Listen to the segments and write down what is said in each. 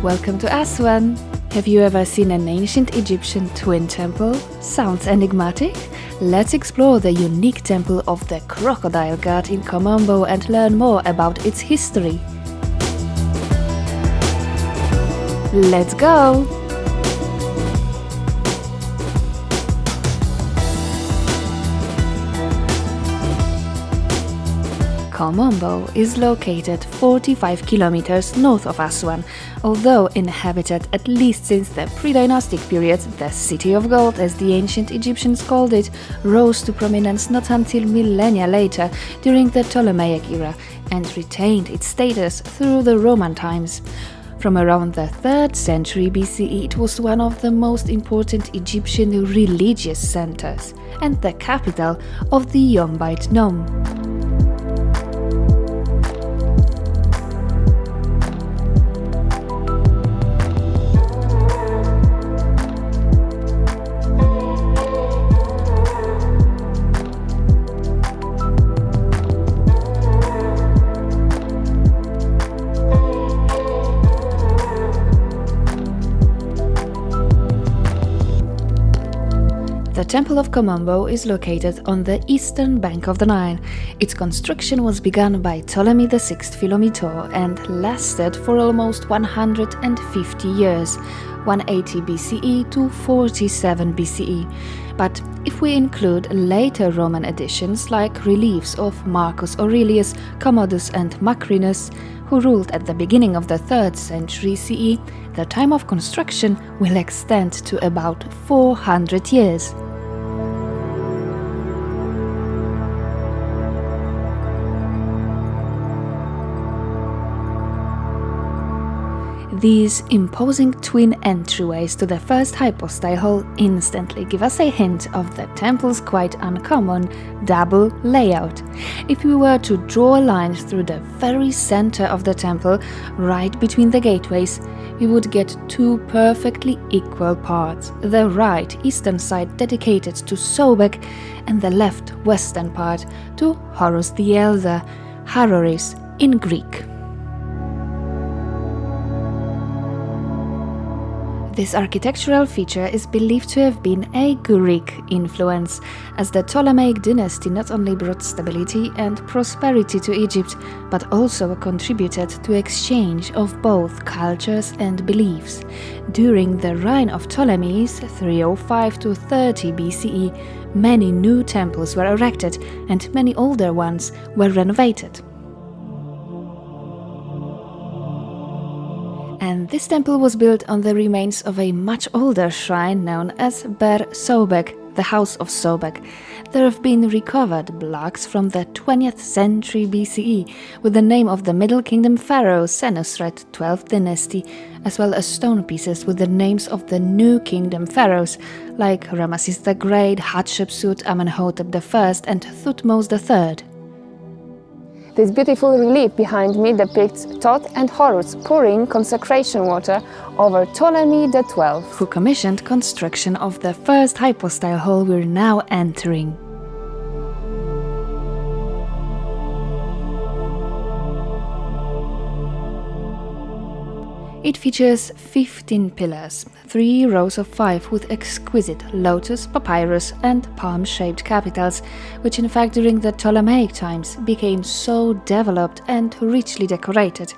welcome to Aswan! Have you ever seen an ancient Egyptian twin temple? Sounds enigmatic? Let's explore the unique temple of the Crocodile god in Kom Ombo and learn more about its history. Let's go! Kom Ombo is located 45 kilometers north of Aswan. Although inhabited at least since the pre-dynastic period, the City of Gold, as the ancient Egyptians called it, rose to prominence not until millennia later, during the Ptolemaic era, and retained its status through the Roman times. From around the 3rd century BCE, it was one of the most important Egyptian religious centers and the capital of the Yombite nome. The Temple of Kom Ombo is located on the eastern bank of the Nile. Its construction was begun by Ptolemy VI Philometor and lasted for almost 150 years, 180 BCE to 47 BCE. But if we include later Roman additions like reliefs of Marcus Aurelius, Commodus and Macrinus, who ruled at the beginning of the 3rd century CE, the time of construction will extend to about 400 years. These imposing twin entryways to the first hypostyle hall instantly give us a hint of the temple's quite uncommon double layout. If we were to draw a line through the very center of the temple, right between the gateways, we would get two perfectly equal parts, the right eastern side dedicated to Sobek and the left western part to Horus the Elder, Hathor in Greek. This architectural feature is believed to have been a Greek influence, as the Ptolemaic dynasty not only brought stability and prosperity to Egypt, but also contributed to exchange of both cultures and beliefs. During the reign of Ptolemies, 305 to 30 BCE, many new temples were erected and many older ones were renovated. And this temple was built on the remains of a much older shrine known as Sobek, the House of Sobek. There have been recovered blocks from the 20th century BCE with the name of the Middle Kingdom pharaoh Senusret, 12th dynasty, as well as stone pieces with the names of the New Kingdom pharaohs like Ramesses the Great, Hatshepsut, Amenhotep I, and Thutmose III. This beautiful relief behind me depicts Thoth and Horus pouring consecration water over Ptolemy XII, who commissioned construction of the first hypostyle hall we're now entering. It features 15 pillars, 3 rows of 5 with exquisite lotus, papyrus and palm-shaped capitals, which in fact during the Ptolemaic times became so developed and richly decorated.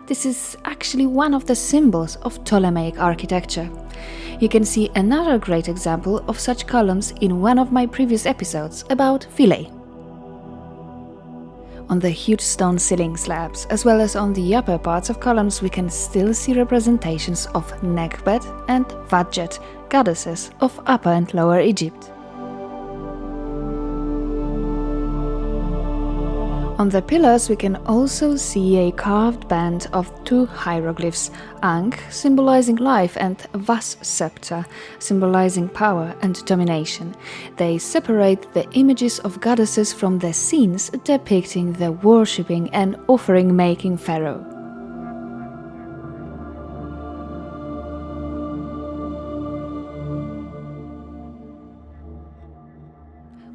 This is actually one of the symbols of Ptolemaic architecture. You can see another great example of such columns in one of my previous episodes about Philae. On the huge stone ceiling slabs, as well as on the upper parts of columns, we can still see representations of Nekhbet and Wadjet, goddesses of Upper and Lower Egypt. On the pillars we can also see a carved band of 2 hieroglyphs, Ankh symbolizing life and Vas scepter symbolizing power and domination. They separate the images of goddesses from the scenes depicting the worshipping and offering-making pharaoh.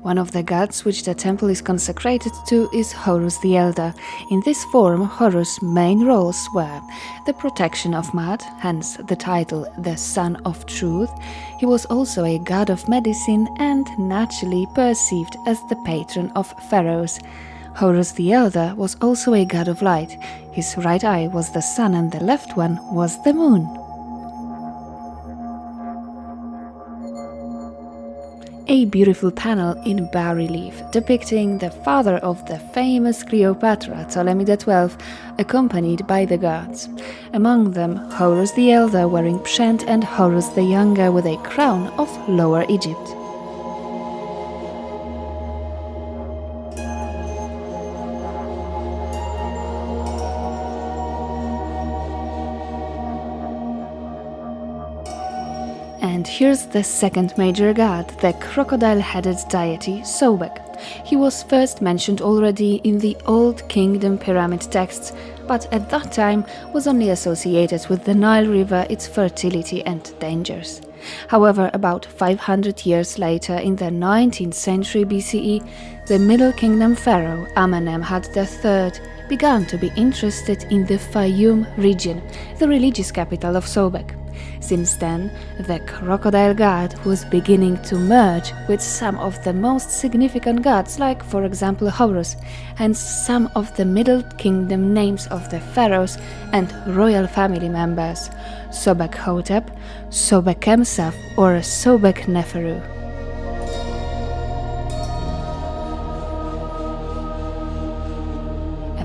One of the gods which the temple is consecrated to is Horus the Elder. In this form, Horus' main roles were the protection of mud, hence the title the Son of Truth. He was also a god of medicine and naturally perceived as the patron of pharaohs. Horus the Elder was also a god of light. His right eye was the sun and the left one was the moon. A beautiful panel in bas-relief depicting the father of the famous Cleopatra, Ptolemy XII, accompanied by the gods. Among them, Horus the Elder wearing pschent and Horus the Younger with a crown of Lower Egypt. And here's the second major god, the crocodile-headed deity Sobek. He was first mentioned already in the Old Kingdom pyramid texts, but at that time was only associated with the Nile River, its fertility and dangers. However, about 500 years later, in the 19th century BCE, the Middle Kingdom pharaoh Amenemhat III began to be interested in the Fayum region, the religious capital of Sobek. Since then, the crocodile god was beginning to merge with some of the most significant gods, like for example Horus, hence some of the Middle Kingdom names of the pharaohs and royal family members: Sobek Hotep, Sobek Emsaf or Sobek Neferu.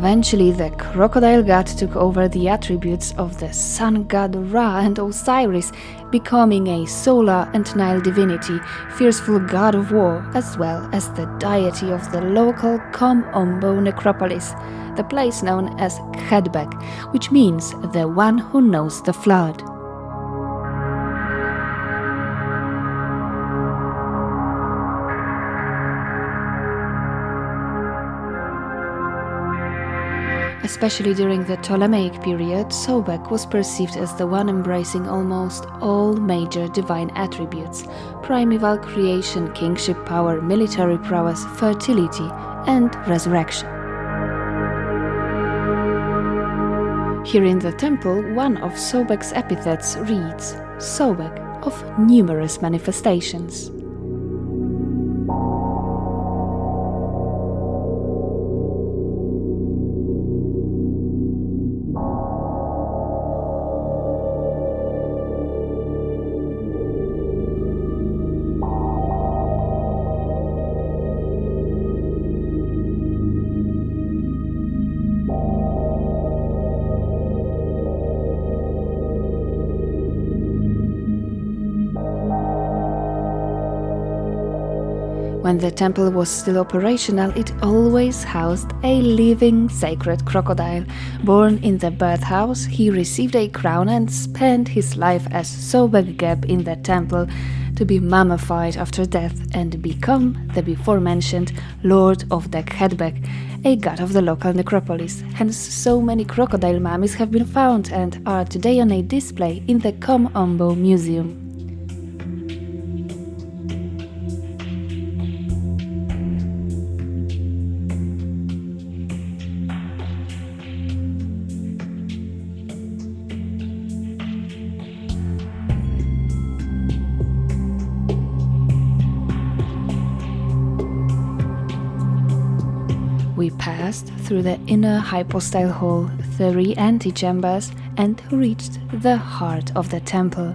Eventually, the crocodile god took over the attributes of the sun god Ra and Osiris, becoming a solar and Nile divinity, fearful god of war, as well as the deity of the local Kom Ombo necropolis, the place known as Khedbek, which means the one who knows the flood. Especially during the Ptolemaic period, Sobek was perceived as the one embracing almost all major divine attributes: primeval creation, kingship power, military prowess, fertility, and resurrection. Here in the temple, one of Sobek's epithets reads, Sobek of numerous manifestations. When the temple was still operational, it always housed a living sacred crocodile. Born in the birthhouse, he received a crown and spent his life as Sobek Geb in the temple, to be mummified after death and become the before-mentioned Lord of the Khedbek, a god of the local necropolis. Hence, so many crocodile mummies have been found and are today on a display in the Kom Ombo Museum. We passed through the inner Hypostyle hall, 3 antechambers, and reached the heart of the temple.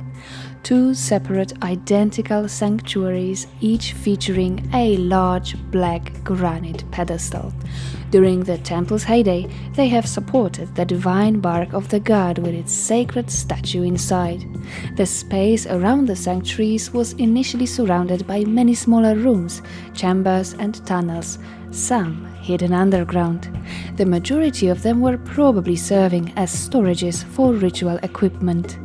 2 separate identical sanctuaries, each featuring a large black granite pedestal. During the temple's heyday, they have supported the divine bark of the god with its sacred statue inside. The space around the sanctuaries was initially surrounded by many smaller rooms, chambers and tunnels, some hidden underground. The majority of them were probably serving as storages for ritual equipment.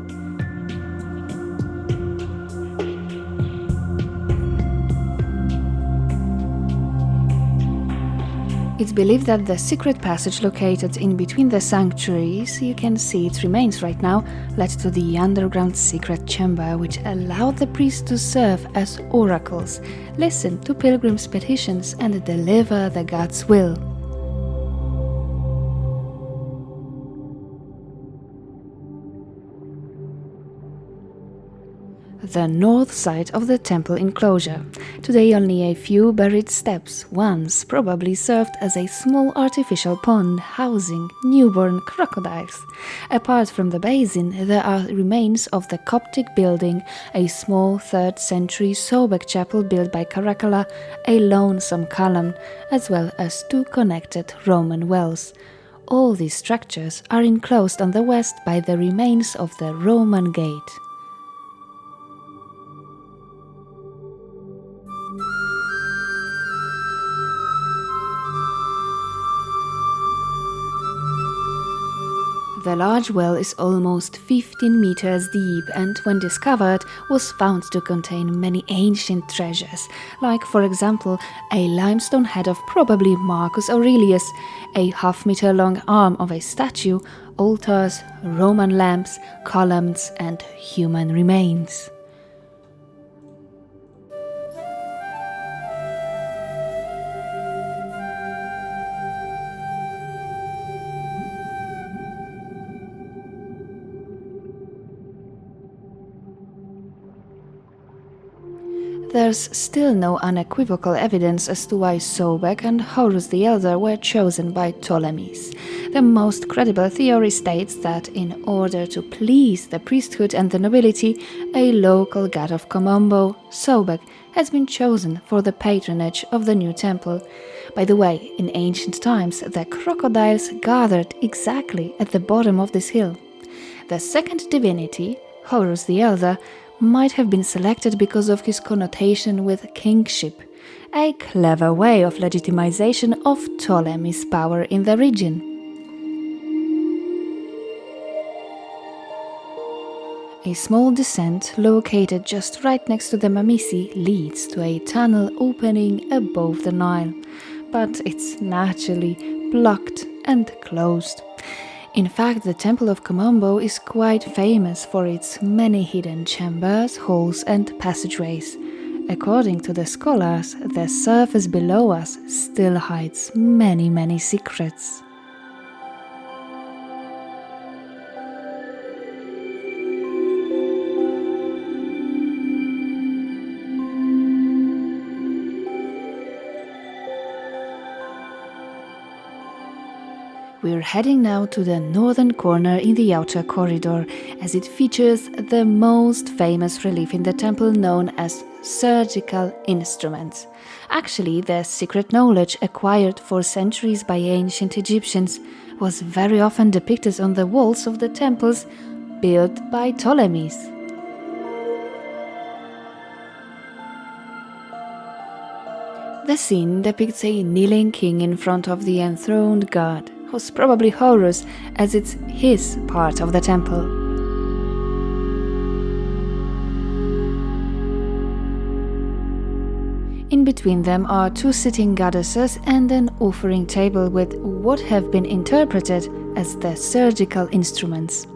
It's believed that the secret passage located in between the sanctuaries, you can see its remains right now, led to the underground secret chamber, which allowed the priests to serve as oracles, listen to pilgrims' petitions, and deliver the god's will. The north side of the temple enclosure. Today only a few buried steps once probably served as a small artificial pond housing newborn crocodiles. Apart from the basin, there are remains of the Coptic building, a small 3rd century Sobek chapel built by Caracalla, a lonesome column, as well as 2 connected Roman wells. All these structures are enclosed on the west by the remains of the Roman gate. The large well is almost 15 meters deep and, when discovered, was found to contain many ancient treasures, like, for example, a limestone head of probably Marcus Aurelius, a half-meter-long arm of a statue, altars, Roman lamps, columns, and human remains. There's still no unequivocal evidence as to why Sobek and Horus the Elder were chosen by Ptolemies. The most credible theory states that in order to please the priesthood and the nobility, a local god of Kom Ombo, Sobek, has been chosen for the patronage of the new temple. By the way, in ancient times, the crocodiles gathered exactly at the bottom of this hill. The second divinity, Horus the Elder, might have been selected because of his connotation with kingship, a clever way of legitimization of Ptolemy's power in the region. A small descent located just right next to the Mamisi leads to a tunnel opening above the Nile, but it's naturally blocked and closed. In fact, the Temple of Kom Ombo is quite famous for its many hidden chambers, halls, and passageways. According to the scholars, the surface below us still hides many secrets. We're heading now to the northern corner in the outer corridor, as it features the most famous relief in the temple, known as surgical instruments. Actually, the secret knowledge acquired for centuries by ancient Egyptians was very often depicted on the walls of the temples built by Ptolemies. The scene depicts a kneeling king in front of the enthroned god, who's probably Horus, as it's his part of the temple. In between them are 2 sitting goddesses and an offering table with what have been interpreted as the surgical instruments.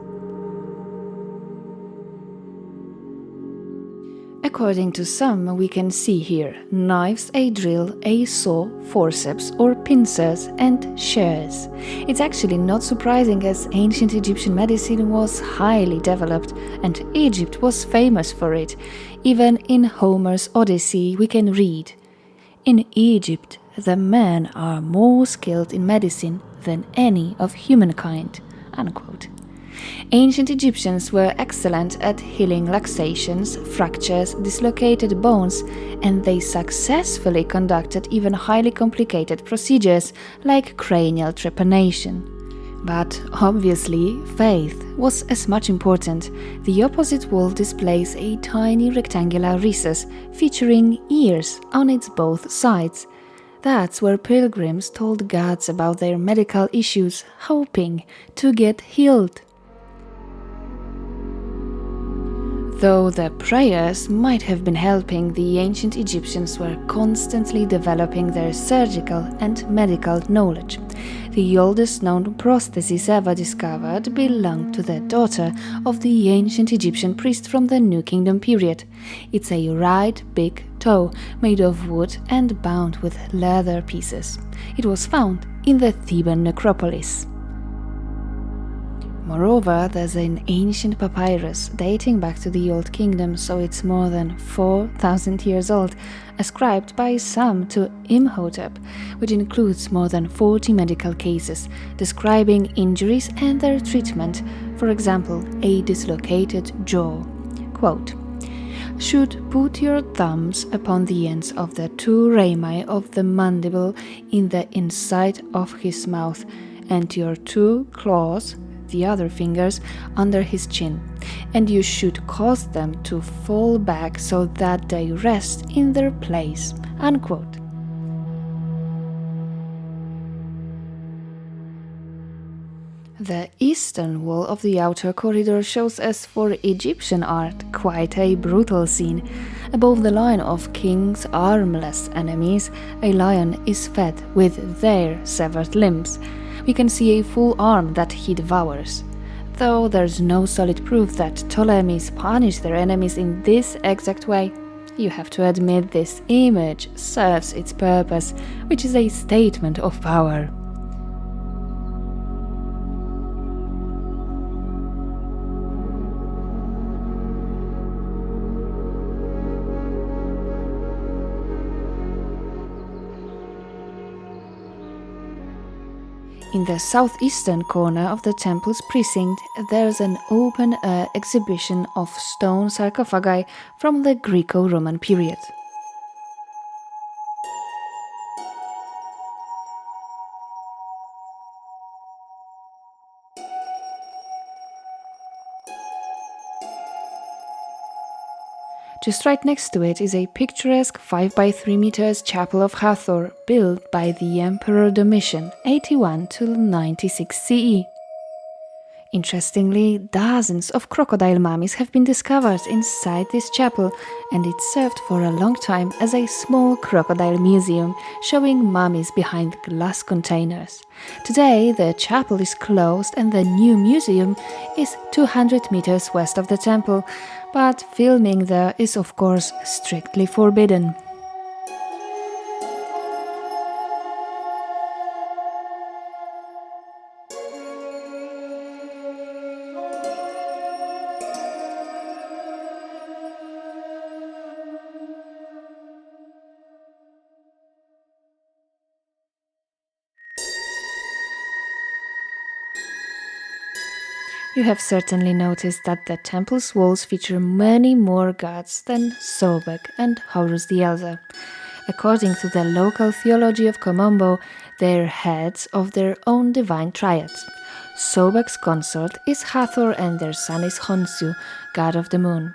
According to some, we can see here knives, a drill, a saw, forceps or pincers, and shears. It's actually not surprising, as ancient Egyptian medicine was highly developed and Egypt was famous for it. Even in Homer's Odyssey we can read, "In Egypt the men are more skilled in medicine than any of humankind." Unquote. Ancient Egyptians were excellent at healing luxations, fractures, dislocated bones, and they successfully conducted even highly complicated procedures like cranial trepanation. But obviously, faith was as much important. The opposite wall displays a tiny rectangular recess featuring ears on its both sides. That's where pilgrims told gods about their medical issues, hoping to get healed. Though the prayers might have been helping, the ancient Egyptians were constantly developing their surgical and medical knowledge. The oldest known prosthesis ever discovered belonged to the daughter of the ancient Egyptian priest from the New Kingdom period. It's a right big toe made of wood and bound with leather pieces. It was found in the Theban necropolis. Moreover, there's an ancient papyrus dating back to the Old Kingdom, so it's more than 4,000 years old, ascribed by some to Imhotep, which includes more than 40 medical cases describing injuries and their treatment. For example, a dislocated jaw. Quote, "Should put your thumbs upon the ends of the two rami of the mandible in the inside of his mouth, and your two claws, the other fingers, under his chin, and you should cause them to fall back so that they rest in their place." Unquote. The eastern wall of the outer corridor shows us, for Egyptian art, quite a brutal scene. Above the line of king's armless enemies, a lion is fed with their severed limbs. We can see a full arm that he devours. Though there's no solid proof that Ptolemies punished their enemies in this exact way, you have to admit this image serves its purpose, which is a statement of power. In the southeastern corner of the temple's precinct, there's an open-air exhibition of stone sarcophagi from the Greco-Roman period. Just right next to it is a picturesque 5 by 3 meters chapel of Hathor, built by the Emperor Domitian, 81 to 96 CE. Interestingly, dozens of crocodile mummies have been discovered inside this chapel, and it served for a long time as a small crocodile museum, showing mummies behind glass containers. Today, the chapel is closed and the new museum is 200 meters west of the temple, but filming there is of course strictly forbidden. You have certainly noticed that the temple's walls feature many more gods than Sobek and Horus the Elder. According to the local theology of Kom Ombo, they're heads of their own divine triads. Sobek's consort is Hathor and their son is Khonsu, god of the moon.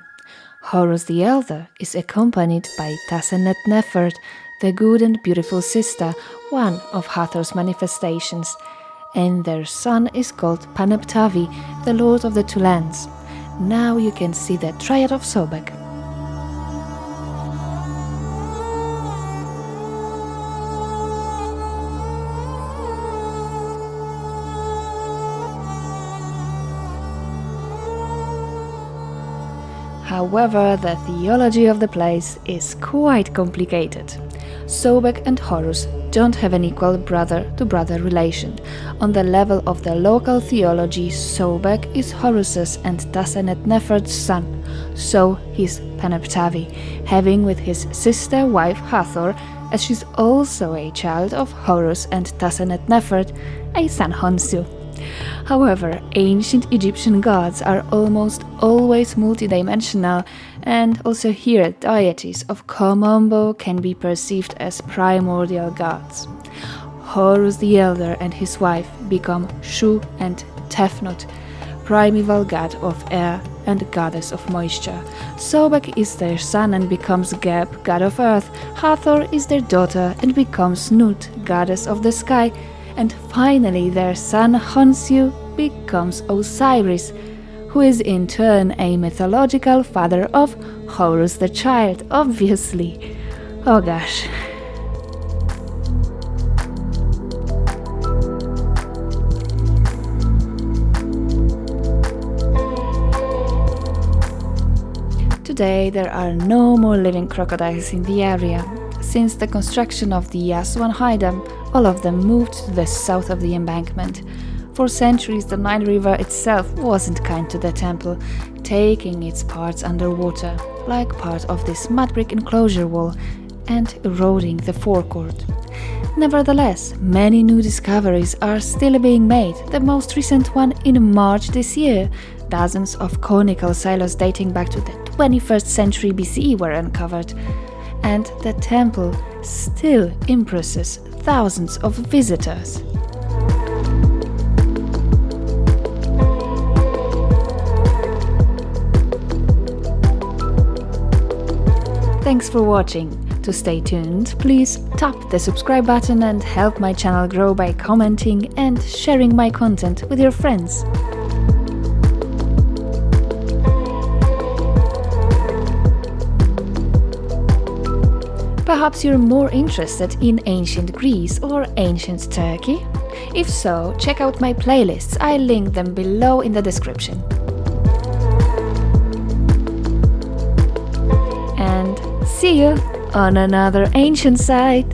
Horus the Elder is accompanied by Tassenet-Nefert, the good and beautiful sister, one of Hathor's manifestations, and their son is called Paneptavi, the lord of the two lands. Now you can see the triad of Sobek. However, the theology of the place is quite complicated. Sobek and Horus don't have an equal brother-to-brother relation. On the level of the local theology, Sobek is Horus's and Tassenet-Nefert's son, so he's Paneptavi, having with his sister wife Hathor, as she's also a child of Horus and Tassenet-Nefert, a son Khonsu. However, ancient Egyptian gods are almost always multidimensional, and also here deities of Kom Ombo can be perceived as primordial gods. Horus the Elder and his wife become Shu and Tefnut, primeval god of air and goddess of moisture. Sobek is their son and becomes Geb, god of earth. Hathor is their daughter and becomes Nut, goddess of the sky. And finally their son Khonsu becomes Osiris, who is in turn a mythological father of Horus the child, obviously. Oh gosh. Today there are no more living crocodiles in the area. Since the construction of the Aswan Higham, all of them moved to the south of the embankment. For centuries the Nile River itself wasn't kind to the temple, taking its parts underwater, like part of this mud brick enclosure wall, and eroding the forecourt. Nevertheless, many new discoveries are still being made, the most recent one in March this year. Dozens of conical silos dating back to the 21st century BCE were uncovered, and the temple still impresses thousands of visitors. Thanks for watching. To stay tuned, please tap the subscribe button and help my channel grow by commenting and sharing my content with your friends. Perhaps you're more interested in ancient Greece or ancient Turkey? If so, check out my playlists, I link them below in the description. And see you on another ancient site!